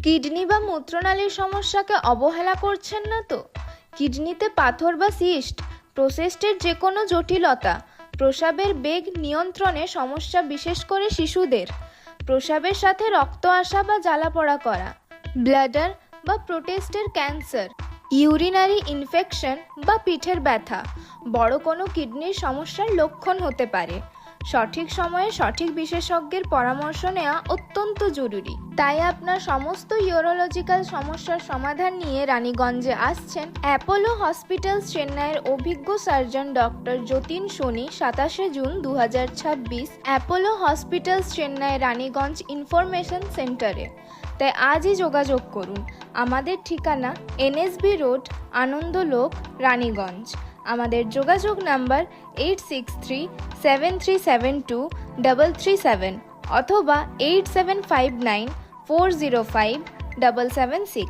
Kidney বা মূত্রনালীর সমস্যাকে অবহেলা করছেন না তো? কিডনিতে পাথর বা সিস্ট, প্রোস্টেটের যে কোনো জটিলতা, প্রস্রাবের বেগ নিয়ন্ত্রণে সমস্যা, বিশেষ করে শিশুদের, প্রস্রাবের সাথে রক্ত আসা বা জ্বালাপোড়া করা, ব্লাডার বা প্রোস্টেটের ক্যান্সার, ইউরিনারি ইনফেকশন বা পিঠের ব্যথা বড় কোনো কিডনির সমস্যার লক্ষণ হতে পারে। সঠিক সময়ে সঠিক বিশেষজ্ঞের পরামর্শ নেওয়া অত্যন্ত জরুরি। তাই আপনার সমস্ত ইউরোলজিক্যাল সমস্যার সমাধান নিয়ে রানীগঞ্জে আসছেন অ্যাপোলো হসপিটালস চেন্নাইয়ের অভিজ্ঞ surgeon doctor Jatin Soni. 27 June 2026 Apollo hospitals Chennai Raniganj information সেন্টারে। তাই আজই যোগাযোগ করুন। আমাদের ঠিকানা NSB রোড, আনন্দলোক, রানীগঞ্জ। আমাদের যোগাযোগ নাম্বার 8637372337 অথবা 8759405776।